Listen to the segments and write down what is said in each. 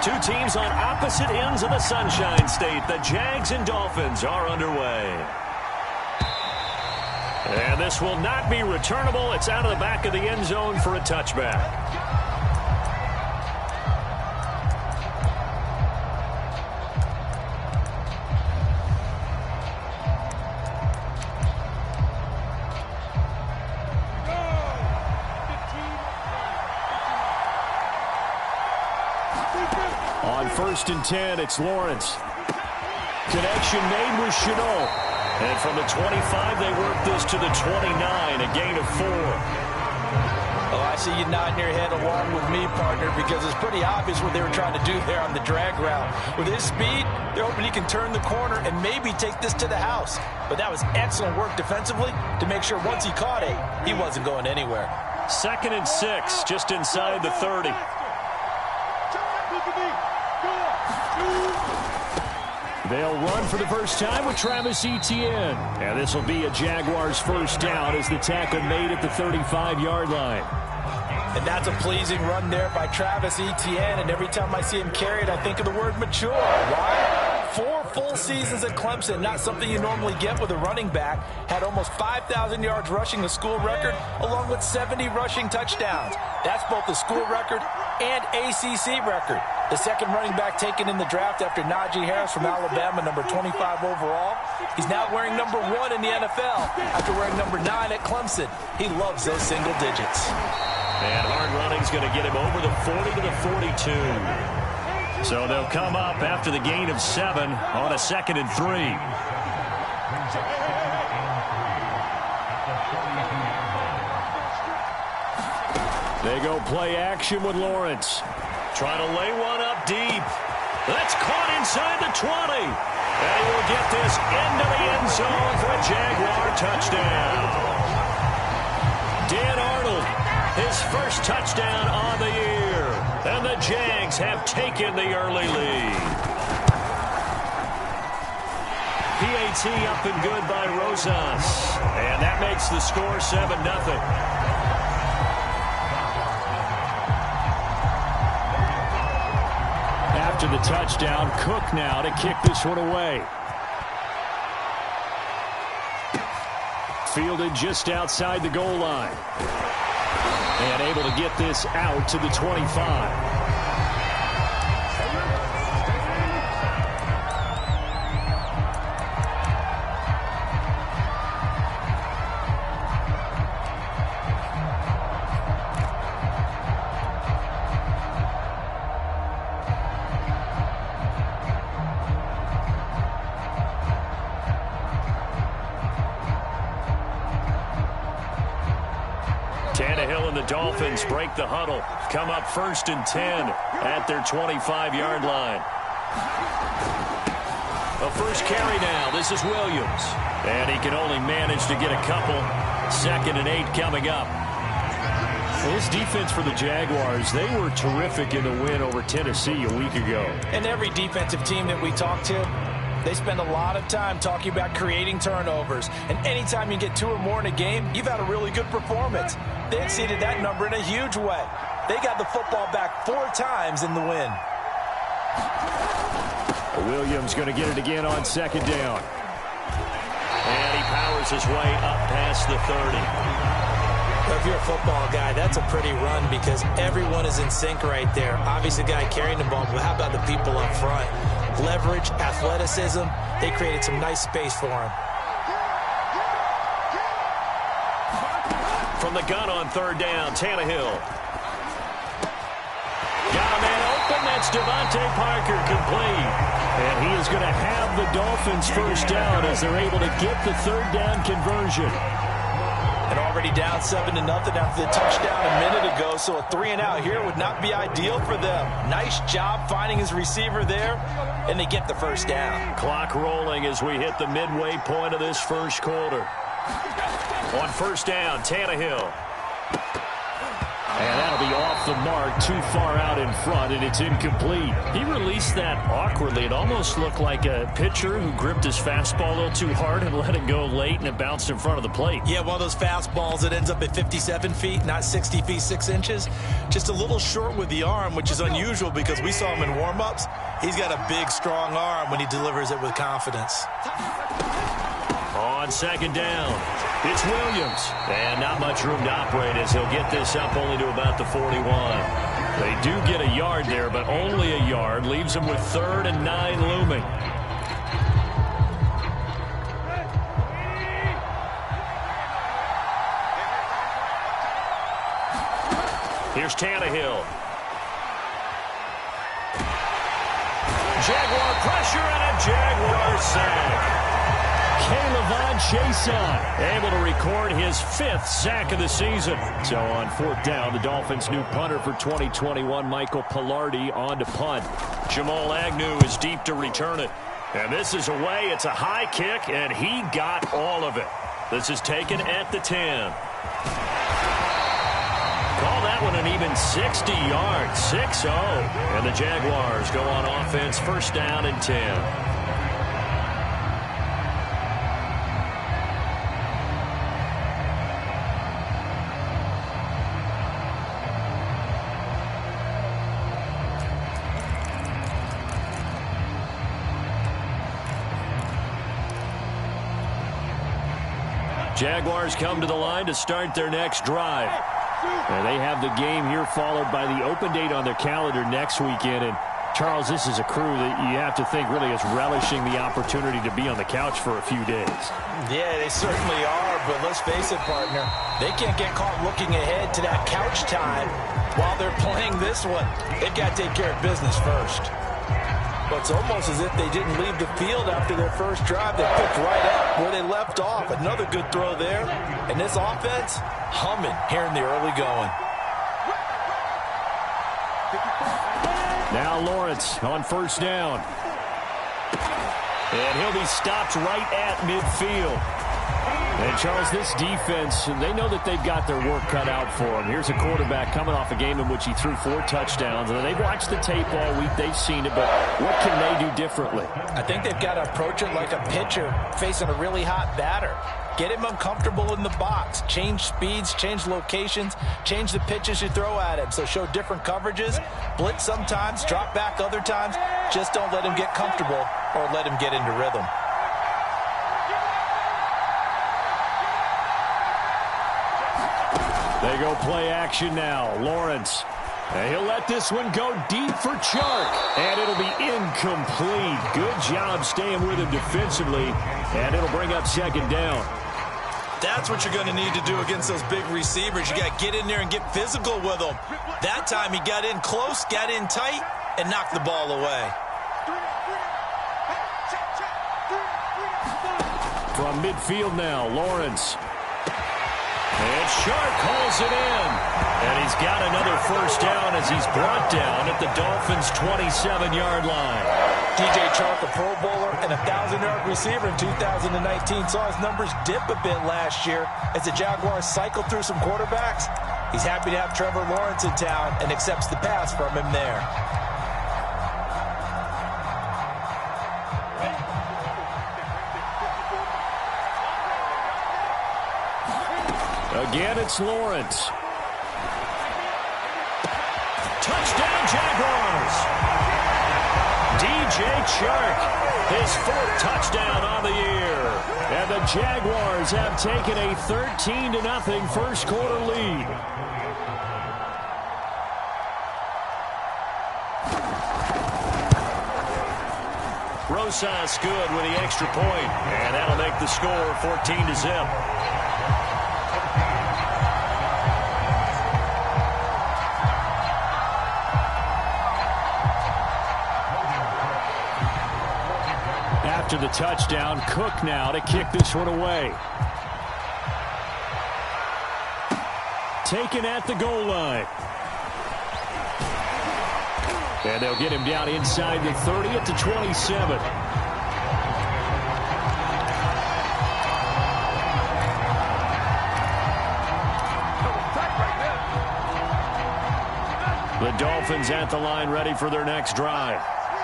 Two teams on opposite ends of the Sunshine State. The Jags and Dolphins are underway. And this will not be returnable. It's out of the back of the end zone for a touchback. On 1st and 10, it's Lawrence. Connection made with Chenault. And from the 25, they work this to the 29, a gain of 4. Oh, I see you nodding your head along with me, partner, because it's pretty obvious what they were trying to do there on the drag route. With his speed, they're hoping he can turn the corner and maybe take this to the house. But that was excellent work defensively to make sure once he caught it, he wasn't going anywhere. 2nd and 6, just inside the 30. They'll run for the first time with Travis Etienne. And this will be a Jaguars first down as the tackle made at the 35-yard line. And that's a pleasing run there by Travis Etienne. And every time I see him carry it, I think of the word mature. Why? 4 full seasons at Clemson, not something you normally get with a running back. Had almost 5,000 yards rushing, the school record, along with 70 rushing touchdowns. That's both the school record and ACC record. The second running back taken in the draft after Najee Harris from Alabama, number 25 overall. He's now wearing number 1 in the NFL after wearing number 9 at Clemson. He loves those single digits. And hard running's going to get him over the 40 to the 42. So they'll come up after the gain of 7 on a 2nd and 3. They go play action with Lawrence. Trying to lay one up deep. That's caught inside the 20. And he will get this into the end zone for a Jaguar touchdown. Dan Arnold, his first touchdown on the year. And the Jags have taken the early lead. PAT up and good by Rosas. And that makes the score 7-0. After the touchdown, Cook now to kick this one away. Fielded just outside the goal line. And able to get this out to the 25. Tannehill and the Dolphins break the huddle. Come up 1st and 10 at their 25-yard line. A first carry now. This is Williams. And he can only manage to get a couple. 2nd and 8 coming up. This defense for the Jaguars, they were terrific in the win over Tennessee a week ago. And every defensive team that we talk to, they spend a lot of time talking about creating turnovers. And anytime you get 2 or more in a game, you've had a really good performance. They exceeded that number in a huge way. They got the football back 4 times in the win. Williams going to get it again on 2nd down. And he powers his way up past the 30. If you're a football guy, that's a pretty run because everyone is in sync right there. Obviously, the guy carrying the ball, but how about the people up front? Leverage, athleticism, they created some nice space for him. From the gun on 3rd down, Tannehill. Got a man open. That's Devontae Parker complete. And he is going to have the Dolphins first down as they're able to get the 3rd down conversion. And already down 7-0 after the touchdown a minute ago, so a 3-and-out here would not be ideal for them. Nice job finding his receiver there, and they get the first down. Clock rolling as we hit the midway point of this first quarter. On 1st down, Tannehill. And that'll be off the mark too far out in front, and it's incomplete. He released that awkwardly. It almost looked like a pitcher who gripped his fastball a little too hard and let it go late, and it bounced in front of the plate. Yeah, one of those fastballs that ends up at 57 feet, not 60 feet, 6 inches. Just a little short with the arm, which is unusual because we saw him in warm-ups. He's got a big, strong arm when he delivers it with confidence. On second down, it's Williams. And not much room to operate as he'll get this up only to about the 41. They do get a yard there, but only a yard. Leaves them with 3rd and 9 looming. Here's Tannehill. Jaguar pressure and a Jaguar sack. K'Lavon Chaisson able to record his 5th sack of the season. So on 4th down, the Dolphins' new punter for 2021, Michael Palardy, on to punt. Jamal Agnew is deep to return it. And this is away. It's a high kick, and he got all of it. This is taken at the 10. Call that one an even 60 yards, 6-0. And the Jaguars go on offense, 1st down and 10. Jaguars come to the line to start their next drive. And they have the game here followed by the open date on their calendar next weekend. And Charles, this is a crew that you have to think really is relishing the opportunity to be on the couch for a few days. Yeah, they certainly are, but let's face it, partner. They can't get caught looking ahead to that couch time while they're playing this one. They've got to take care of business first. But it's almost as if they didn't leave the field after their first drive. They picked right up where they left off. Another good throw there. And this offense, humming here in the early going. Now Lawrence on 1st down. And he'll be stopped right at midfield. And, Charles, this defense, they know that they've got their work cut out for them. Here's a quarterback coming off a game in which he threw 4 touchdowns. And they've watched the tape all week. They've seen it, but what can they do differently? I think they've got to approach it like a pitcher facing a really hot batter. Get him uncomfortable in the box. Change speeds, change locations, change the pitches you throw at him. So show different coverages, blitz sometimes, drop back other times. Just don't let him get comfortable or let him get into rhythm. They go play action now. Lawrence. And he'll let this one go deep for Chark. And it'll be incomplete. Good job staying with him defensively. And it'll bring up 2nd down. That's what you're going to need to do against those big receivers. You got to get in there and get physical with them. That time he got in close, got in tight, and knocked the ball away. From midfield now, Lawrence. And Chark hauls it in. And he's got another 1st down as he's brought down at the Dolphins' 27-yard line. DJ Chark, a Pro Bowler and a 1,000-yard receiver in 2019, saw his numbers dip a bit last year as the Jaguars cycled through some quarterbacks. He's happy to have Trevor Lawrence in town and accepts the pass from him there. Again, it's Lawrence. Touchdown, Jaguars. DJ Chark, his 4th touchdown on the year. And the Jaguars have taken a 13-0 first quarter lead. Rosas good with the extra point, and that'll make the score 14-0. After the touchdown, Cook now to kick this one away. Taken at the goal line. And they'll get him down inside the 30 at the 27. The Dolphins at the line ready for their next drive.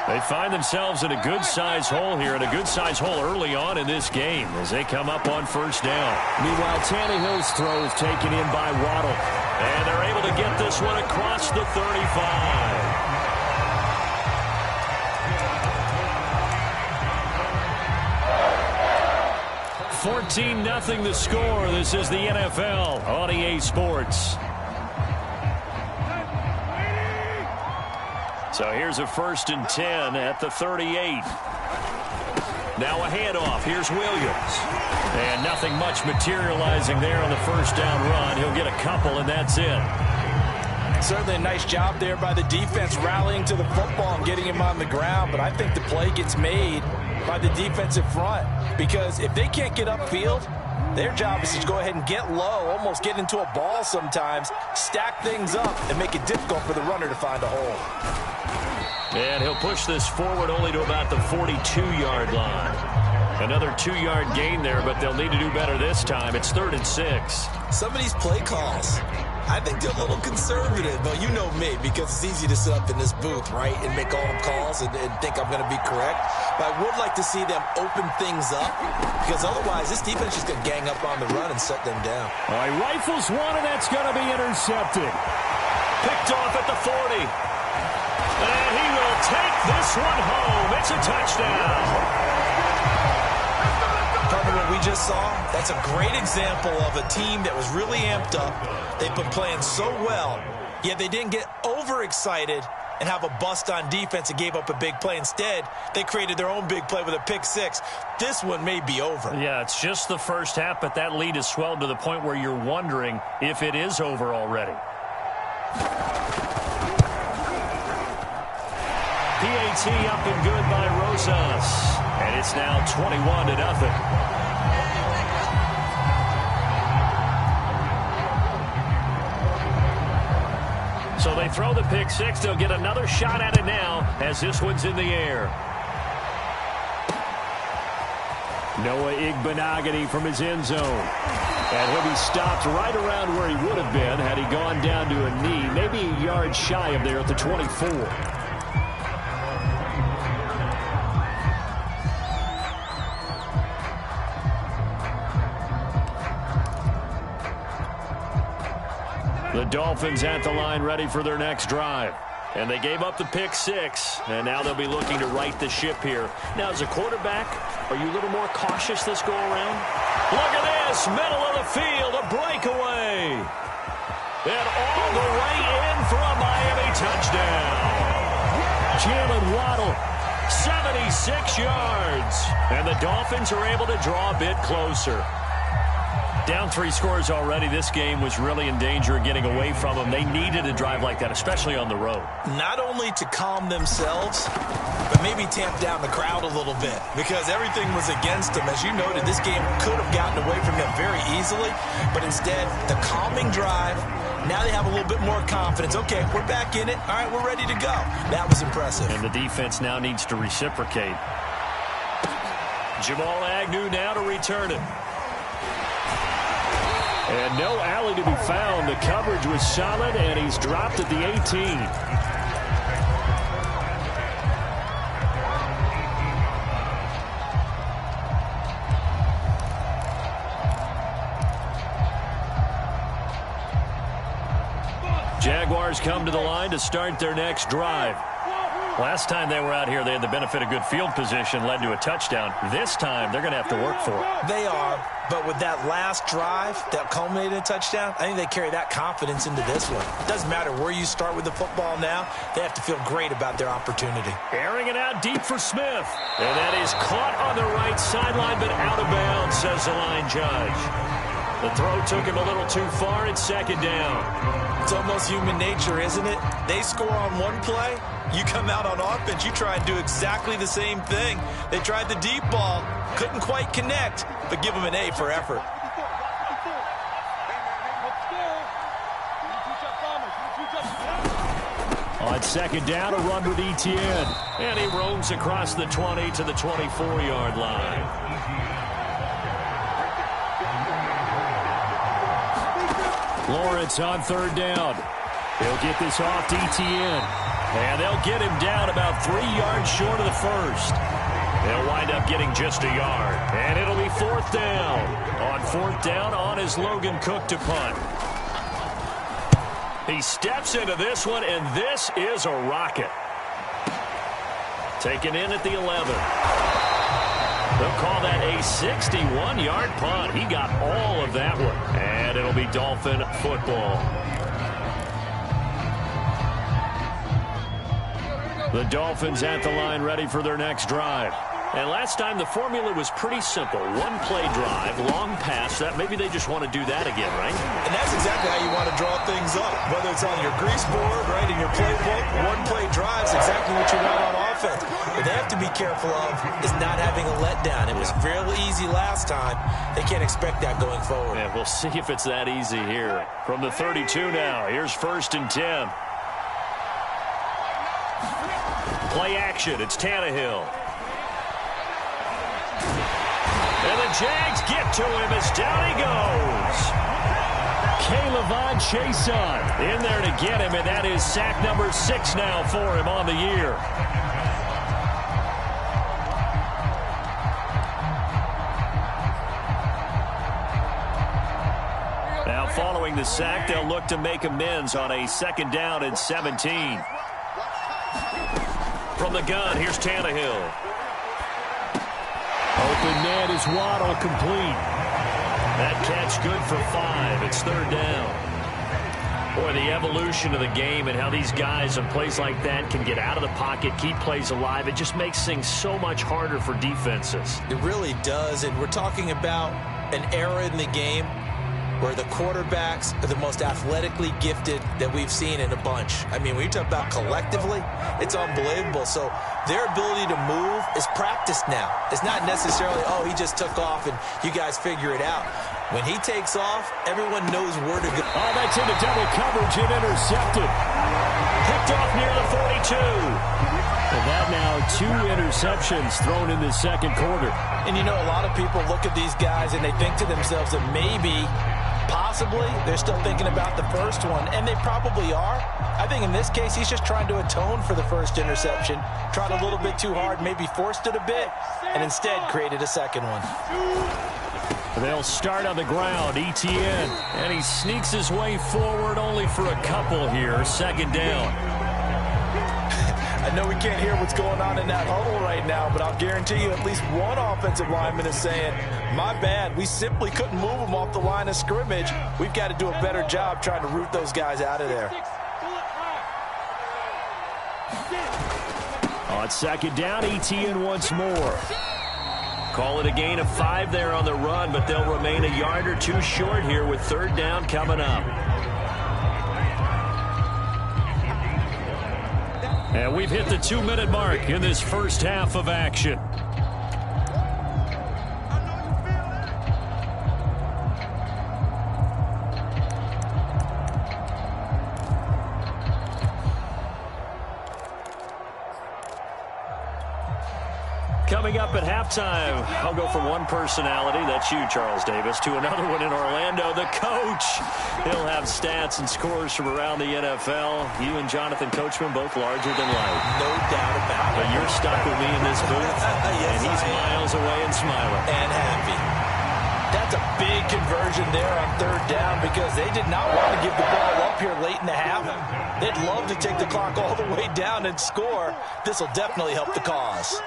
They find themselves in a good-sized hole here, and a good-sized hole early on in this game as they come up on first down. Meanwhile, Tannehill's throw is taken in by Waddle. And they're able to get this one across the 35. 14-0 the score. This is the NFL on EA Sports. So here's a 1st and 10 at the 38. Now a handoff. Here's Williams. And nothing much materializing there on the first down run. He'll get a couple, and that's it. Certainly a nice job there by the defense rallying to the football and getting him on the ground. But I think the play gets made by the defensive front, because if they can't get upfield, their job is to go ahead and get low, almost get into a ball sometimes, stack things up, and make it difficult for the runner to find a hole. And he'll push this forward only to about the 42-yard line. Another 2-yard gain there, but they'll need to do better this time. It's 3rd and 6. Some of these play calls, I think they're a little conservative, but you know me, because it's easy to sit up in this booth, right, and make all the calls and think I'm going to be correct. But I would like to see them open things up, because otherwise this defense is going to gang up on the run and shut them down. All right, rifles one, and that's going to be intercepted. Picked off at the 40. And he will take this one home. It's a touchdown. From what we just saw, that's a great example of a team that was really amped up. They've been playing so well, yet they didn't get overexcited and have a bust on defense and gave up a big play. Instead, they created their own big play with a pick six. This one may be over. Yeah, it's just the first half, but that lead has swelled to the point where you're wondering if it is over already. PAT up and good by Rosas. And it's now 21-0. So they throw the pick six. They'll get another shot at it now as this one's in the air. Noah Igbenogany from his end zone. And he'll be stopped right around where he would have been had he gone down to a knee, maybe a yard shy of there at the 24. The Dolphins at the line ready for their next drive. And they gave up the pick six, and now they'll be looking to right the ship here. Now, as a quarterback, are you a little more cautious this go-around? Look at this, middle of the field, a breakaway. And all the way in for a Miami touchdown. Jalen Waddle, 76 yards. And the Dolphins are able to draw a bit closer. Down 3 scores already. This game was really in danger of getting away from them. They needed a drive like that, especially on the road. Not only to calm themselves, but maybe tamp down the crowd a little bit, because everything was against them. As you noted, this game could have gotten away from them very easily, but instead, the calming drive, now they have a little bit more confidence. Okay, we're back in it. All right, we're ready to go. That was impressive. And the defense now needs to reciprocate. Jamal Agnew now to return it. And no alley to be found. The coverage was solid, and he's dropped at the 18. Jaguars come to the line to start their next drive. Last time they were out here, they had the benefit of good field position, led to a touchdown. This time, they're going to have to work for it. They are, but with that last drive that culminated in a touchdown, I think they carry that confidence into this one. It doesn't matter where you start with the football now. They have to feel great about their opportunity. Airing it out deep for Smith. And that is caught on the right sideline, but out of bounds, says the line judge. The throw took him a little too far. It's 2nd down. It's almost human nature, isn't it? They score on one play. You come out on offense, you try and do exactly the same thing. They tried the deep ball, couldn't quite connect, but give them an A for effort. On 2nd down, a run with Etienne. And he roams across the 20 to the 24-yard line. Lawrence on 3rd down. He'll get this off to ETN. And they'll get him down about 3 yards short of the first. They'll wind up getting just a yard. And it'll be 4th down. On 4th down, on is Logan Cook to punt. He steps into this one, and this is a rocket. Taken in at the 11. They'll call that a 61-yard punt. He got all of that one. And it'll be Dolphin football. The Dolphins at the line ready for their next drive. And last time the formula was pretty simple. One play drive, long pass. That maybe they just want to do that again, right? And that's exactly how you want to draw things up. Whether it's on your grease board, right, in your playbook, one play drive is exactly what you want on offense. What they have to be careful of is not having a letdown. It was fairly easy last time. They can't expect that going forward. Yeah, we'll see if it's that easy here. From the 32 now, here's 1st and 10. Play action, it's Tannehill. And the Jags get to him as down he goes. K'Lavon Chaisson in there to get him, and that is sack number 6 now for him on the year. Now following the sack, they'll look to make amends on a 2nd down and 17. From the gun, here's Tannehill. Open net is Waddle, complete. That catch good for 5. It's 3rd down. Boy, the evolution of the game and how these guys on plays like that can get out of the pocket, keep plays alive, it just makes things so much harder for defenses. It really does, and we're talking about an era in the game where the quarterbacks are the most athletically gifted that we've seen in a bunch. I mean, when you talk about collectively, it's unbelievable. So their ability to move is practiced now. It's not necessarily, oh, he just took off and you guys figure it out. When he takes off, everyone knows where to go. Oh, that's into double coverage and intercepted. Picked off near the 42. And that now 2 interceptions thrown in the 2nd quarter. And you know, a lot of people look at these guys and they think to themselves that maybe, possibly, they're still thinking about the first one, and they probably are. I think in this case, he's just trying to atone for the first interception, tried a little bit too hard, maybe forced it a bit, and instead created a 2nd one. They'll start on the ground, ETN, and he sneaks his way forward only for a couple here, 2nd down. I know we can't hear what's going on in that huddle right now, but I'll guarantee you at least one offensive lineman is saying, my bad, we simply couldn't move them off the line of scrimmage. We've got to do a better job trying to root those guys out of there. On 2nd down, ETN once more. Call it a gain of 5 there on the run, but they'll remain a yard or 2 short here with 3rd down coming up. And we've hit the 2-minute mark in this first half of action. Coming up at halftime, I'll go from one personality, that's you, Charles Davis, to another one in Orlando, the coach. He'll have stats and scores from around the NFL. You and Jonathan Coachman both larger than life. No doubt about it. But you're stuck with me in this booth, yes, and he's miles away and smiling. And happy. That's a big conversion there on 3rd down because they did not want to give the ball up here late in the half. They'd love to take the clock all the way down and score. This will definitely help the cause.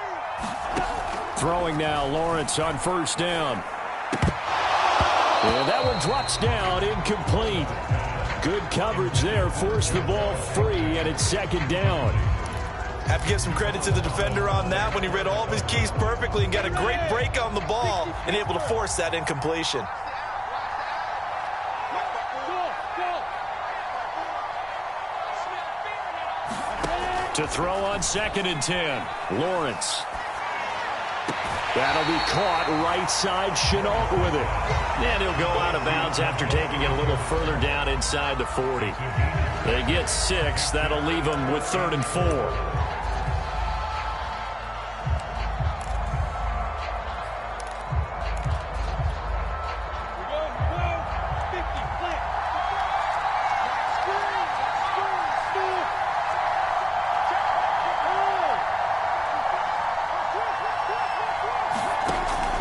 Throwing now, Lawrence on 1st down. And that one drops down, incomplete. Good coverage there, forced the ball free, and it's 2nd down. Have to give some credit to the defender on that when he read all of his keys perfectly and got a great break on the ball and able to force that incompletion. To throw on 2nd and 10, Lawrence. That'll be caught right side, Chenault with it. And he'll go out of bounds after taking it a little further down inside the 40. They get 6. That'll leave them with 3rd and 4.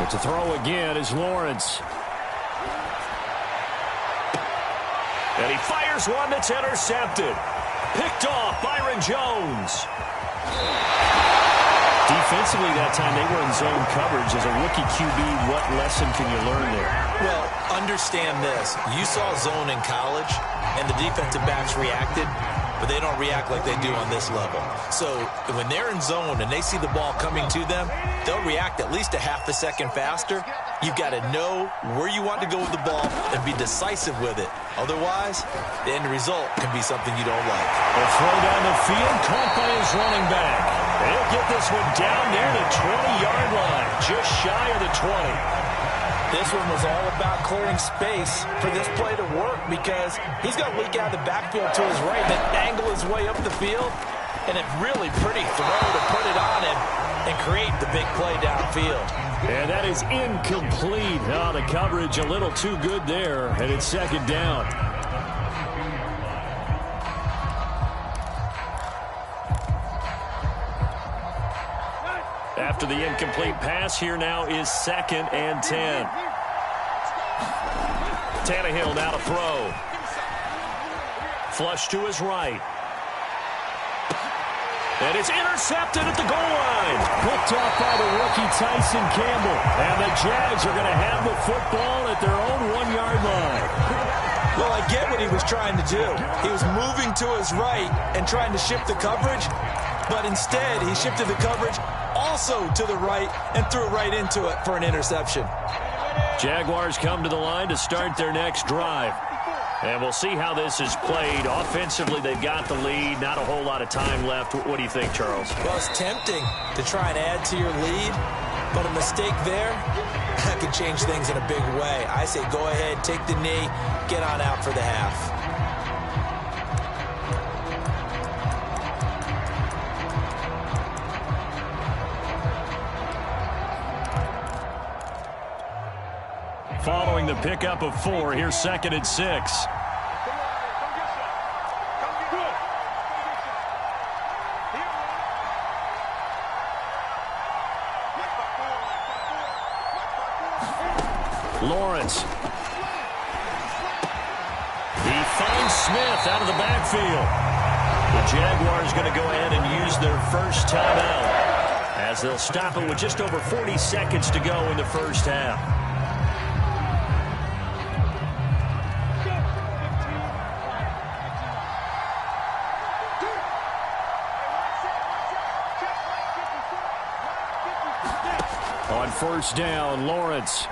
But to throw again is Lawrence. And he fires one that's intercepted. Picked off Byron Jones. Defensively that time, they were in zone coverage. As a rookie QB, what lesson can you learn there? Well, understand this. You saw zone in college, and the defensive backs reacted, but they don't react like they do on this level. So when they're in zone and they see the ball coming to them, they'll react at least a half a second faster. You've got to know where you want to go with the ball and be decisive with it. Otherwise, the end result can be something you don't like. A throw down the field, caught by his running back. They'll get this one down near the 20-yard line, just shy of the 20. This one was all about clearing space for this play to work because he's going to leak out of the backfield to his right, then angle his way up the field, and a really pretty throw to put it on him and create the big play downfield. And that is incomplete. Oh, the coverage a little too good there, and it's second down. After the incomplete pass, here now is 2nd and 10. Tannehill now to throw. Flush to his right. And it's intercepted at the goal line. Picked off by the rookie Tyson Campbell. And the Jags are going to have the football at their own 1-yard line. Well, I get what he was trying to do. He was moving to his right and trying to shift the coverage. But instead, he shifted the coverage also to the right and threw it right into it for an interception. Jaguars come to the line to start their next drive. And we'll see how this is played. Offensively, they've got the lead. Not a whole lot of time left. What do you think, Charles? Well, it's tempting to try and add to your lead, but a mistake there, that could change things in a big way. I say go ahead, take the knee, get on out for the half. Following the pickup of 4, here's 2nd and 6. Lawrence. He finds Smith out of the backfield. The Jaguars going to go ahead and use their first timeout as they'll stop it with just over 40 seconds to go in the first half. On first down, Lawrence.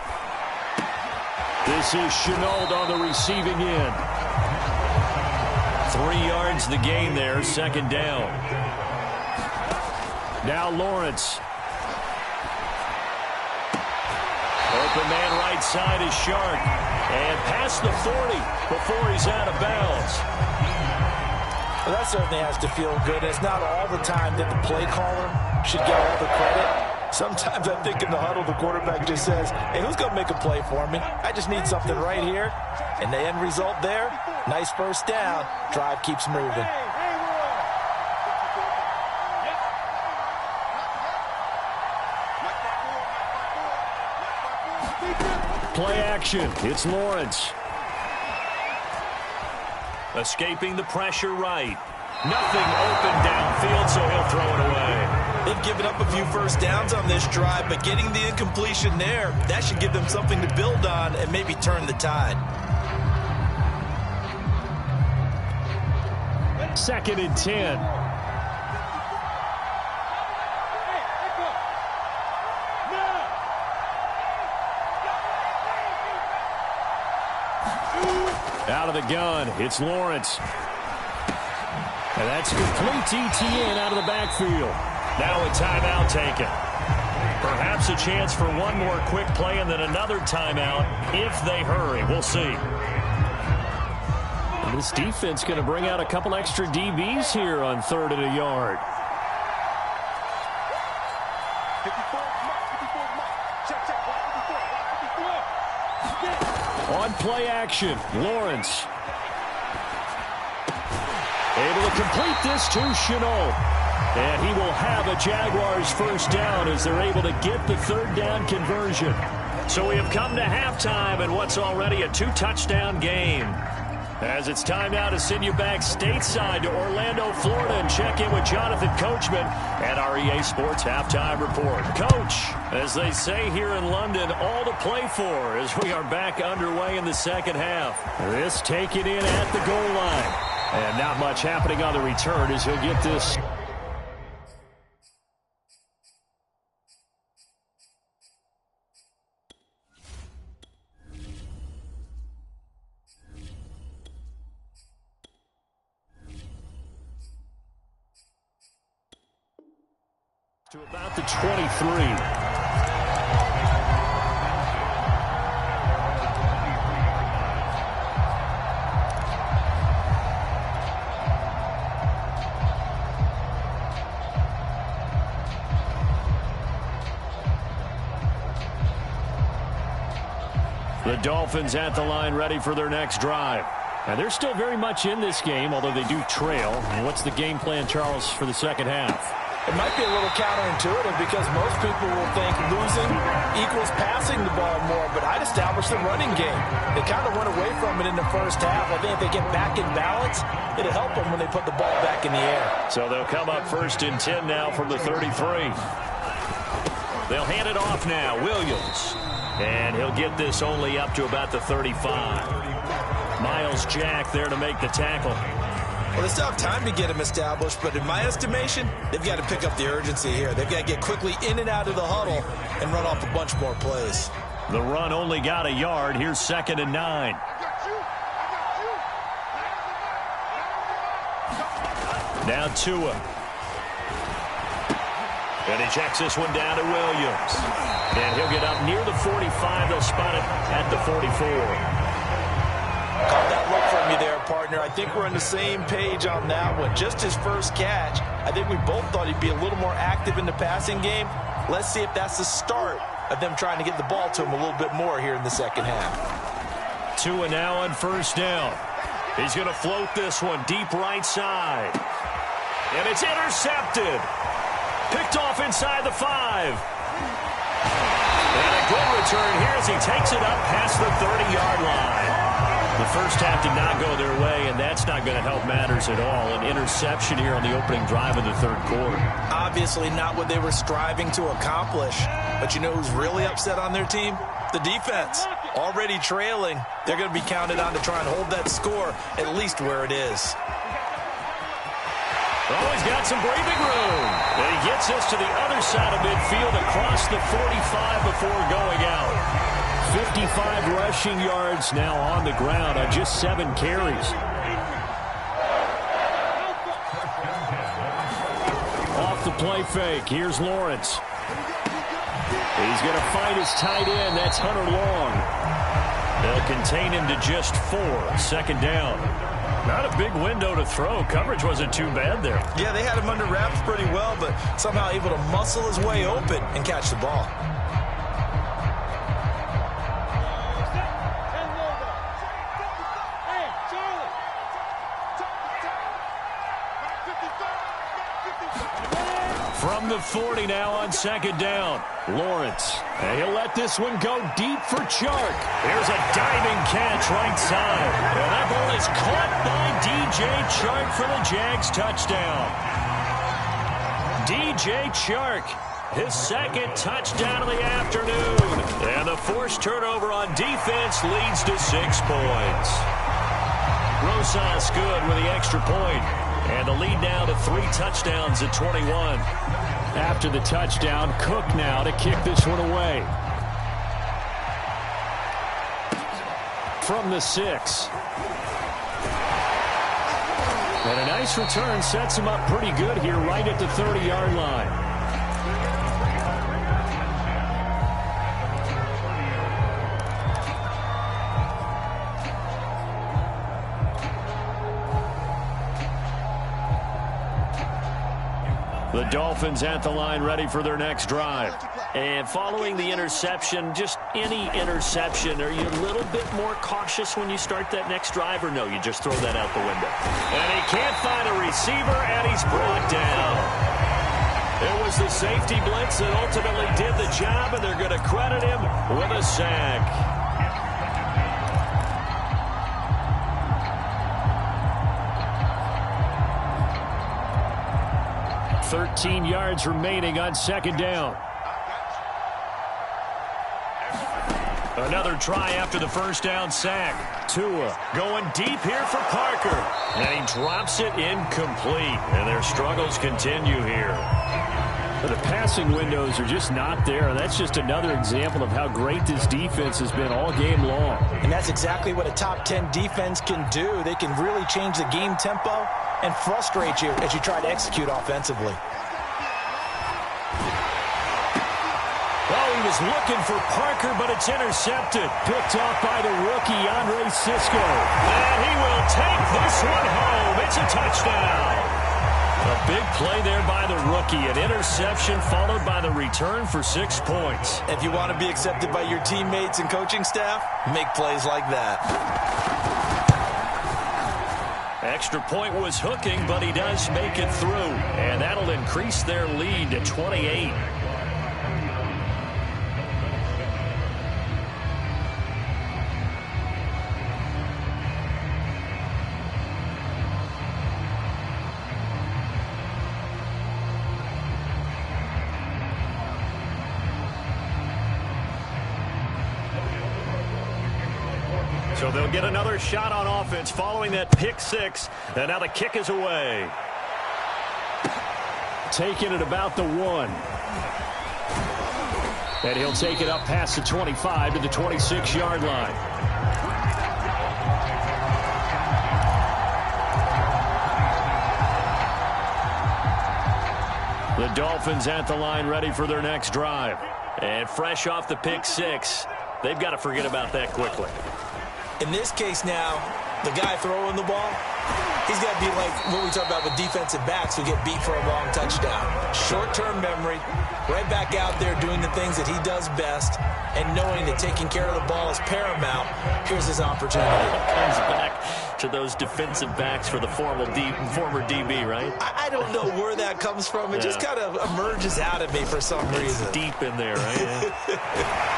This is Chenault on the receiving end. 3 yards the gain there, 2nd down. Now Lawrence. Open man right side is Shark. And past the 40 before he's out of bounds. Well, that certainly has to feel good. It's not all the time that the play caller should get all the credit. Sometimes I think in the huddle, the quarterback just says, hey, who's going to make a play for me? I just need something right here. And the end result there, nice first down. Drive keeps moving. Play action. It's Lawrence. Escaping the pressure right. Nothing open downfield, so he'll throw it away. They've given up a few first downs on this drive, but getting the incompletion there, that should give them something to build on and maybe turn the tide. 2nd and 10. Out of the gun, it's Lawrence. And that's complete ETN out of the backfield. Now a timeout taken. Perhaps a chance for one more quick play and then another timeout if they hurry. We'll see. And this defense going to bring out a couple extra DBs here on 3rd and a yard. On play action, Lawrence. Able to complete this to Chenault. And he will have a Jaguars first down as they're able to get the third down conversion. So we have come to halftime in what's already a 2-touchdown game. As it's time now to send you back stateside to Orlando, Florida, and check in with Jonathan Coachman at our EA Sports Halftime Report. Coach, as they say here in London, all to play for as we are back underway in the second half. This taken in at the goal line. And not much happening on the return as he'll get this. To about the 23. The Dolphins at the line ready for their next drive. And they're still very much in this game, although they do trail. And what's the game plan, Charles, for the second half? It might be a little counterintuitive because most people will think losing equals passing the ball more, but I'd establish the running game. They kind of went away from it in the first half. I think if they get back in balance, it'll help them when they put the ball back in the air. So they'll come up 1st and 10 now from the 33. They'll hand it off now, Williams. And he'll get this only up to about the 35. Miles Jack there to make the tackle. Well, they still have time to get him established, but in my estimation, they've got to pick up the urgency here. They've got to get quickly in and out of the huddle and run off a bunch more plays. The run only got a yard. Here's 2nd and 9. Now Tua. And he checks this one down to Williams. And he'll get up near the 45. They'll spot it at the 44. Caught that look from you there, partner. I think we're on the same page on that one. Just his first catch. I think we both thought he'd be a little more active in the passing game. Let's see if that's the start of them trying to get the ball to him a little bit more here in the second half. Tua now on 1st down. He's going to float this one deep right side. And it's intercepted. Picked off inside the 5. And a good return here as he takes it up past the 30-yard line. The first half did not go their way, and that's not going to help matters at all. An interception here on the opening drive of the third quarter. Obviously not what they were striving to accomplish. But you know who's really upset on their team? The defense. Already trailing. They're going to be counted on to try and hold that score at least where it is. Oh, he's got some breathing room. And he gets us to the other side of midfield across the 45 before going out. 55 rushing yards now on the ground on just 7 carries. Off the play fake. Here's Lawrence. He's going to find his tight end. That's Hunter Long. They'll contain him to just 4. 2nd down. Not a big window to throw. Coverage wasn't too bad there. Yeah, they had him under wraps pretty well, but somehow able to muscle his way open and catch the ball. From the 40 now on 2nd down. Lawrence. And he'll let this one go deep for Chark. Here's a diving catch right side. And that ball is caught by DJ Chark for the Jags touchdown. DJ Chark, his 2nd touchdown of the afternoon. And the forced turnover on defense leads to 6 points. Rosas good with the extra point. And the lead now to 3 touchdowns at 21. After the touchdown, Cook now to kick this one away. From the 6. And a nice return sets him up pretty good here right at the 30-yard line. The Dolphins at the line ready for their next drive. And following the interception, just any interception, are you a little bit more cautious when you start that next drive, or no, you just throw that out the window? And he can't find a receiver, and he's brought down. It was the safety blitz that ultimately did the job, and they're going to credit him with a sack. 13 yards remaining on second down. Another try after the first down sack. Tua going deep here for Parker. And he drops it incomplete. And their struggles continue here. The passing windows are just not there. And that's just another example of how great this defense has been all game long. And that's exactly what a top 10 defense can do. They can really change the game tempo and frustrate you as you try to execute offensively. Well, he was looking for Parker, but it's intercepted. Picked off by the rookie, Andre Cisco. And he will take this one home. It's a touchdown. A big play there by the rookie. An interception followed by the return for 6 points. If you want to be accepted by your teammates and coaching staff, make plays like that. Extra point was hooking, but he does make it through. And that'll increase their lead to 28. So they'll get another shot on offense following that pick six. And now the kick is away. Taking it about the 1. And he'll take it up past the 25 to the 26-yard line. The Dolphins at the line ready for their next drive. And fresh off the pick six, they've got to forget about that quickly. In this case now, the guy throwing the ball, he's got to be like what we talk about with defensive backs who get beat for a long touchdown. Short-term memory, right back out there doing the things that he does best, and knowing that taking care of the ball is paramount. Here's his opportunity. Comes back to those defensive backs for the former DB, right? I don't know where that comes from. It just kind of emerges out of me for some reason. It's deep in there, right?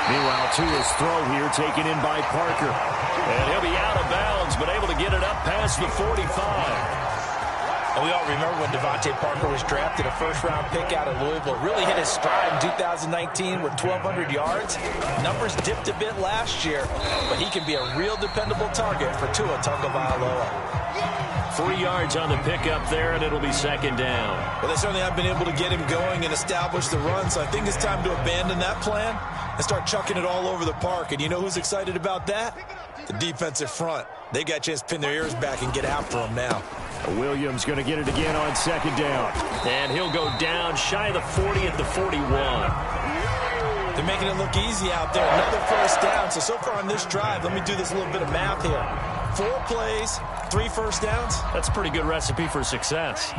Meanwhile, Tua's throw here taken in by Parker. And he'll be out of bounds, but able to get it up past the 45. And we all remember when Devontae Parker was drafted, a first-round pick out of Louisville. Really hit his stride in 2019 with 1,200 yards. Numbers dipped a bit last year, but he can be a real dependable target for Tua Tagovailoa. 3 yards on the pickup there, and it'll be second down. Well, they certainly have been able to get him going and establish the run, so I think it's time to abandon that plan and start chucking it all over the park. And you know who's excited about that? The defensive front. They got a chance to pin their ears back and get after him now. Williams going to get it again on second down. And he'll go down shy of the 40 at the 41. They're making it look easy out there. Another first down. So far on this drive, let me do this little bit of math here. 4 plays, 3 first downs. That's a pretty good recipe for success.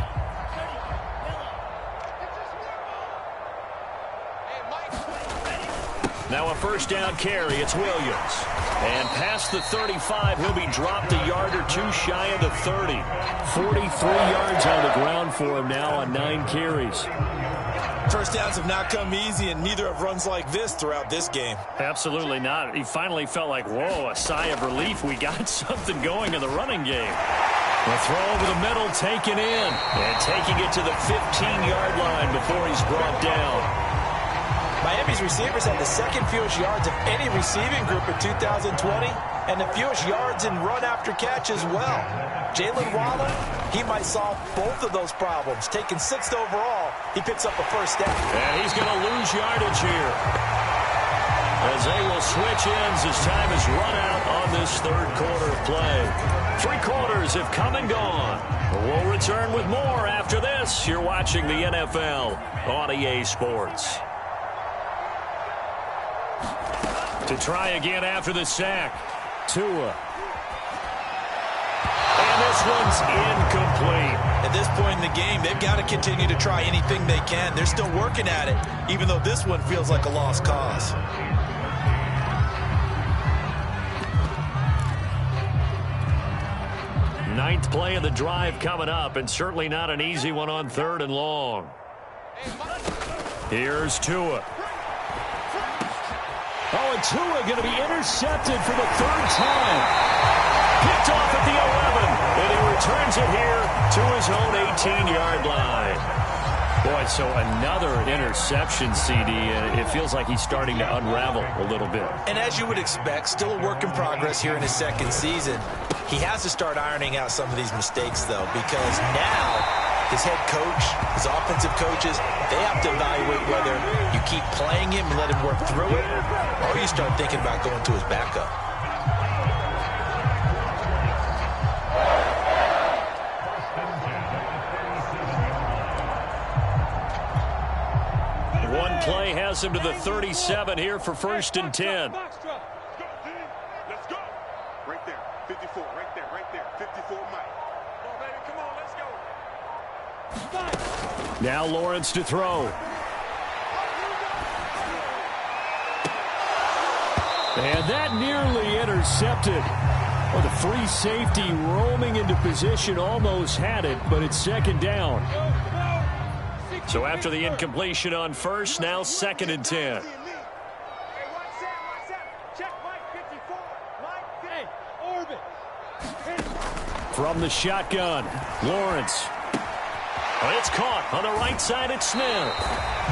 Now a first down carry. It's Williams. And past the 35, he'll be dropped a yard or 2 shy of the 30. 43 yards on the ground for him now on 9 carries. First downs have not come easy, and neither have runs like this throughout this game. Absolutely not. He finally felt like, whoa, a sigh of relief. We got something going in the running game. The throw over the middle taken in. And taking it to the 15-yard line before he's brought down. Miami's receivers had the second fewest yards of any receiving group in 2020, and the fewest yards in run after catch as well. Jalen Waller, he might solve both of those problems. Taking 6th overall, he picks up a first down. And he's going to lose yardage here, as they will switch ends as time is run out on this third quarter of play. 3 quarters have come and gone. We'll return with more after this. You're watching the NFL on EA Sports. To try again after the sack. Tua. And this one's incomplete. At this point in the game, they've got to continue to try anything they can. They're still working at it, even though this one feels like a lost cause. Ninth play of the drive coming up, and certainly not an easy one on 3rd and long. Here's Tua. Oh, and Tua going to be intercepted for the third time. Picked off at the 11, and he returns it here to his own 18-yard line. Boy, so another interception, CD. It feels like he's starting to unravel a little bit. And as you would expect, still a work in progress here in his second season. He has to start ironing out some of these mistakes, though, because now his head coach, his offensive coaches, they have to evaluate whether you keep playing him and let him work through it, or you start thinking about going to his backup. One play has him to the 37 here for 1st and 10. Let's go. Right there. 54. Right there. Right there. 54 Mike. Come on, baby. Come on. Let's go. Now Lawrence to throw. And that nearly intercepted. Well, the free safety roaming into position almost had it, but it's second down. So after the incompletion on first, now 2nd and 10. From the shotgun, Lawrence. It's caught on the right side at Smith.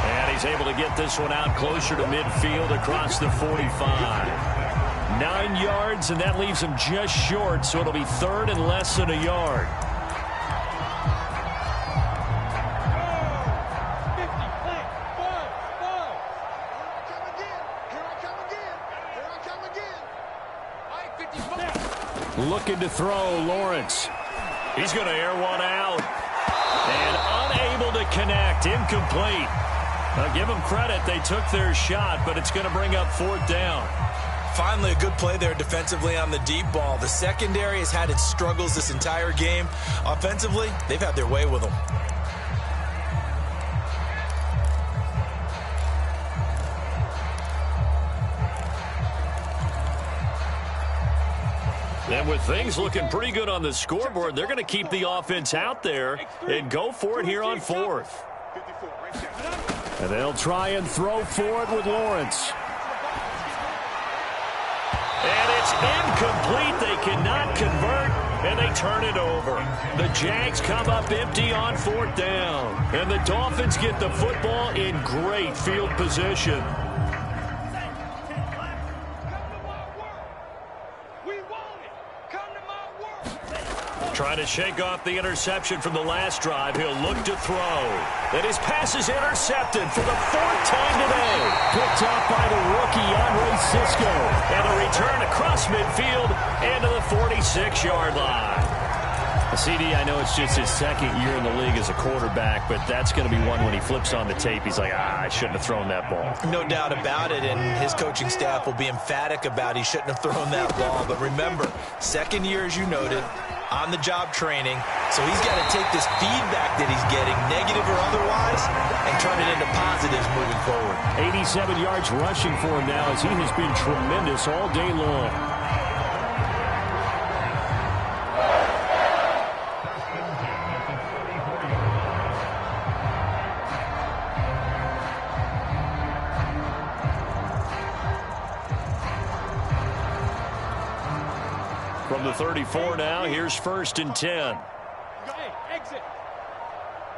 And he's able to get this one out closer to midfield across the 45. 9 yards, and that leaves him just short, so it'll be 3rd and less than a yard. Looking to throw, Lawrence. He's going to air one out. And unable to connect. Incomplete. Now, give them credit. They took their shot, but it's going to bring up 4th down. Finally, a good play there defensively on the deep ball. The secondary has had its struggles this entire game. Offensively, they've had their way with them. And with things looking pretty good on the scoreboard, they're going to keep the offense out there and go for it here on 4th. And they'll try and throw for it with Lawrence. And it's incomplete. They cannot convert, and they turn it over. The Jags come up empty on 4th down. And the Dolphins get the football in great field position. Trying to shake off the interception from the last drive. He'll look to throw. And his pass is intercepted for the 4th time today. Picked off by the rookie, Andre Cisco. And a return across midfield and to the 46-yard line. CD, I know it's just his 2nd year in the league as a quarterback, but that's going to be one when he flips on the tape. He's like, I shouldn't have thrown that ball. No doubt about it, and his coaching staff will be emphatic about he shouldn't have thrown that ball. But remember, 2nd year, as you noted, on-the-job training, so he's got to take this feedback that he's getting, negative or otherwise, and turn it into positives moving forward. 87 yards rushing for him now as he has been tremendous all day long. From the 34 now, here's 1st and 10. Hey, exit.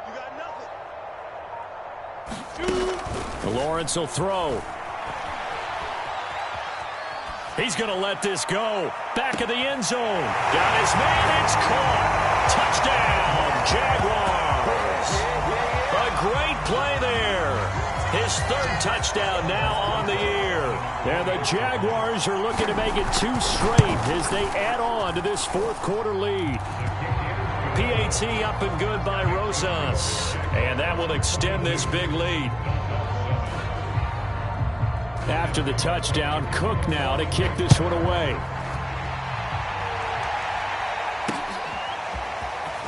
You got nothing. Lawrence will throw. He's going to let this go. Back of the end zone. Got his man. It's caught. Touchdown, Jaguars. A great play there. His 3rd touchdown now on the year. And the Jaguars are looking to make it 2 straight as they add on to this 4th quarter lead. PAT up and good by Rosas. And that will extend this big lead. After the touchdown, Cook now to kick this one away.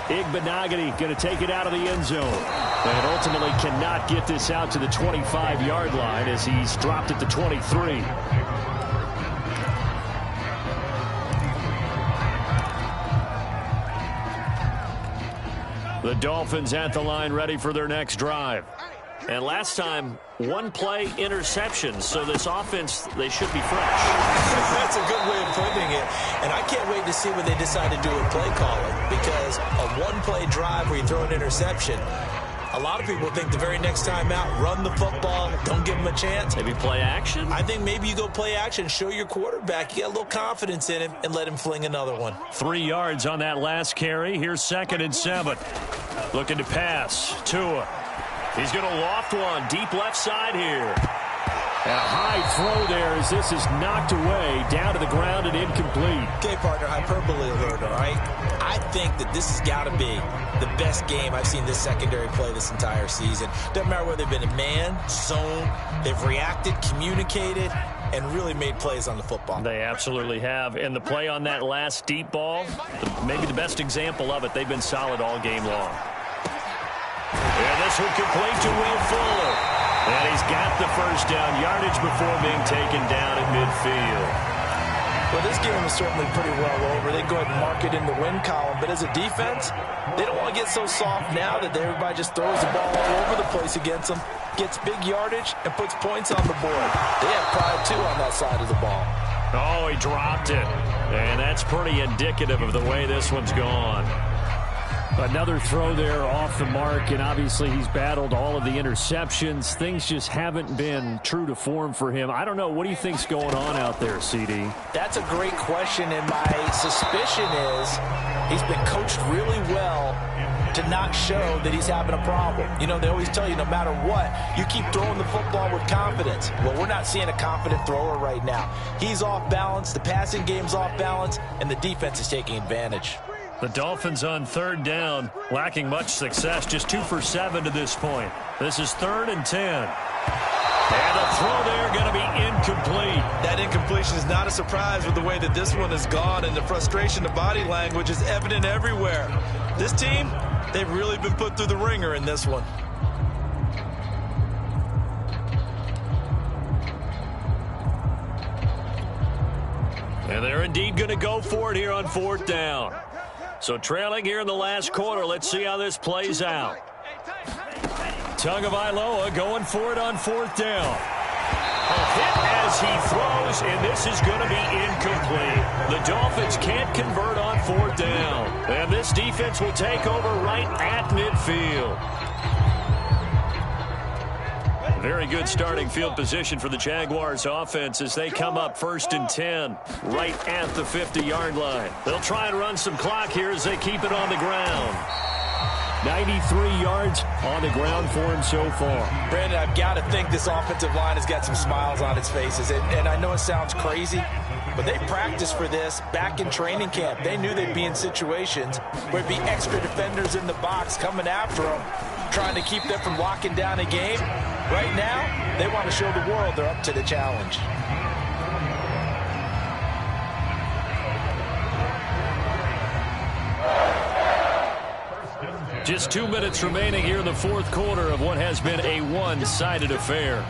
Igbenogany going to take it out of the end zone. And ultimately cannot get this out to the 25-yard line as he's dropped at the 23. The Dolphins at the line ready for their next drive. And last time, one-play interception. So this offense, they should be fresh. That's a good way of putting it. And I can't wait to see what they decide to do with play calling. Because a one-play drive where you throw an interception, a lot of people think the very next time out, run the football, don't give them a chance. Maybe play action? I think maybe you go play action, show your quarterback you got a little confidence in him, and let him fling another one. 3 yards on that last carry. Here's 2nd and 7. Looking to pass. Tua. He's going to loft one deep left side here. And a high throw there as this is knocked away, down to the ground and incomplete. Okay, partner, hyperbole alert, all right? I think that this has got to be the best game I've seen this secondary play this entire season. Doesn't matter whether they've been in man, zone, they've reacted, communicated, and really made plays on the football. They absolutely have. And the play on that last deep ball, maybe the best example of it, they've been solid all game long. And this one complete to Will Fuller. And he's got the first down yardage before being taken down at midfield. Well, this game is certainly pretty well over. They go ahead and mark it in the win column. But as a defense, they don't want to get so soft now that everybody just throws the ball all over the place against them, gets big yardage, and puts points on the board. They have pride, too, on that side of the ball. Oh, he dropped it. And that's pretty indicative of the way this one's gone. Another throw there off the mark, and obviously he's battled all of the interceptions. Things just haven't been true to form for him. I don't know. What do you think's going on out there, CD? That's a great question, and my suspicion is he's been coached really well to not show that he's having a problem. You know, they always tell you no matter what, you keep throwing the football with confidence. Well, we're not seeing a confident thrower right now. He's off balance, the passing game's off balance, and the defense is taking advantage. The Dolphins on 3rd down, lacking much success, just 2 for 7 to this point. This is 3rd and 10. And the throw there going to be incomplete. That incompletion is not a surprise with the way that this one has gone, and the frustration, the body language is evident everywhere. This team, they've really been put through the ringer in this one. And they're indeed going to go for it here on 4th down. So trailing here in the last quarter. Let's see how this plays out. Tagovailoa going for it on 4th down. A hit as he throws, and this is going to be incomplete. The Dolphins can't convert on 4th down. And this defense will take over right at midfield. Very good starting field position for the Jaguars offense as they come up 1st and 10 right at the 50-yard line. They'll try and run some clock here as they keep it on the ground. 93 yards on the ground for him so far. Brandon, I've got to think this offensive line has got some smiles on its faces. And I know it sounds crazy, but they practiced for this back in training camp. They knew they'd be in situations where there'd be extra defenders in the box coming after them, trying to keep them from locking down a game. Right now, they want to show the world they're up to the challenge. Just 2 minutes remaining here in the 4th quarter of what has been a one-sided affair.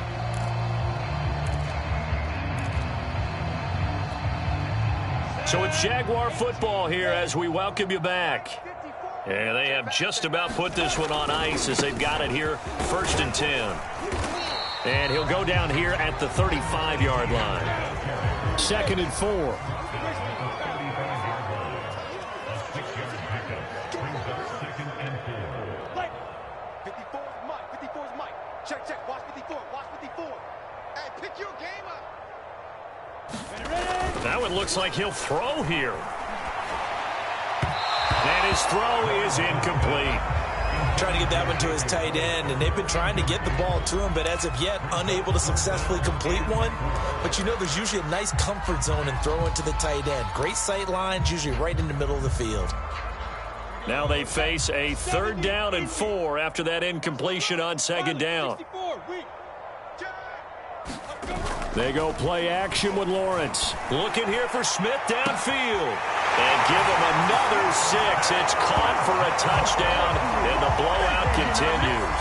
So it's Jaguar football here as we welcome you back. And they have just about put this one on ice as they've got it here 1st and 10. And he'll go down here at the 35-yard line. 2nd and 4. Check. Watch 54. Hey, pick your game up. That one looks like he'll throw here. And his throw is incomplete. Trying to get that one to his tight end, and they've been trying to get the ball to him, but as of yet, unable to successfully complete one. But you know there's usually a nice comfort zone in throwing to the tight end. Great sight lines, usually right in the middle of the field. Now they face a 3rd down and 4 after that incompletion on 2nd down. They go play action with Lawrence. Looking here for Smith downfield. And give him another 6. It's caught for a touchdown, and the blowout continues.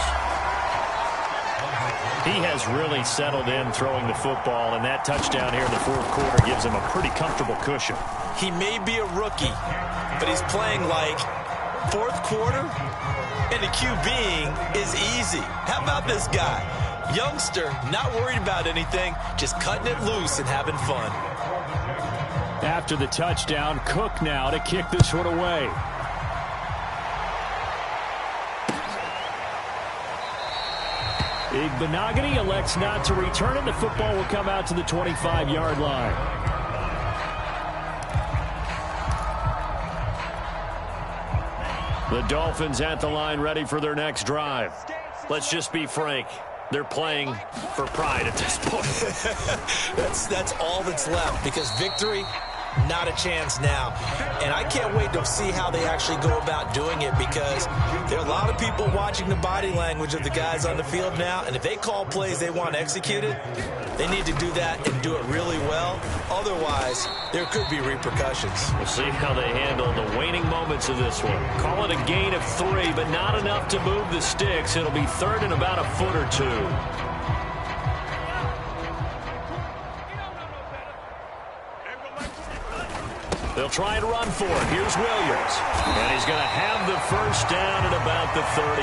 He has really settled in throwing the football, and that touchdown here in the 4th quarter gives him a pretty comfortable cushion. He may be a rookie, but he's playing like 4th quarter And the QBing is easy. How about this guy? Youngster, not worried about anything, just cutting it loose and having fun. After the touchdown, Cook now to kick this one away. Igbenogany elects not to return it. The football will come out to the 25-yard line. The Dolphins at the line, ready for their next drive. Let's just be frank. They're playing for pride at this point. That's all that's left, because victory, not a chance now. And I can't wait to see how they actually go about doing it, because there are a lot of people watching the body language of the guys on the field now, and if they call plays they want executed, they need to do that and do it really well. Otherwise, there could be repercussions. We'll see how they handle the waning moments of this one. Call it a gain of 3, but not enough to move the sticks. It'll be third and about a foot or two. They'll try and run for it. Here's Williams. And he's going to have the first down at about the 38.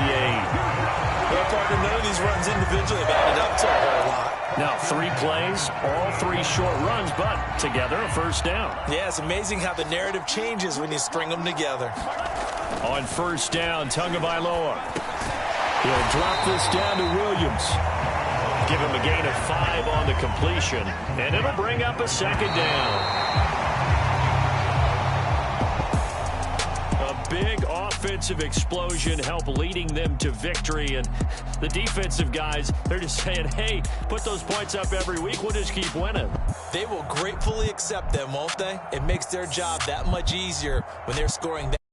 Well, partner, none of these runs individually have added up to a whole lot. Now 3 plays, all 3 short runs, but together a first down. Yeah, it's amazing how the narrative changes when you string them together. On first down, Tagovailoa. He'll drop this down to Williams. Give him a gain of 5 on the completion, and it'll bring up a second down. Big offensive explosion help leading them to victory, and the defensive guys, they're just saying, hey, put those points up every week, we'll just keep winning. They will gratefully accept them, won't they? It makes their job that much easier when they're scoring that.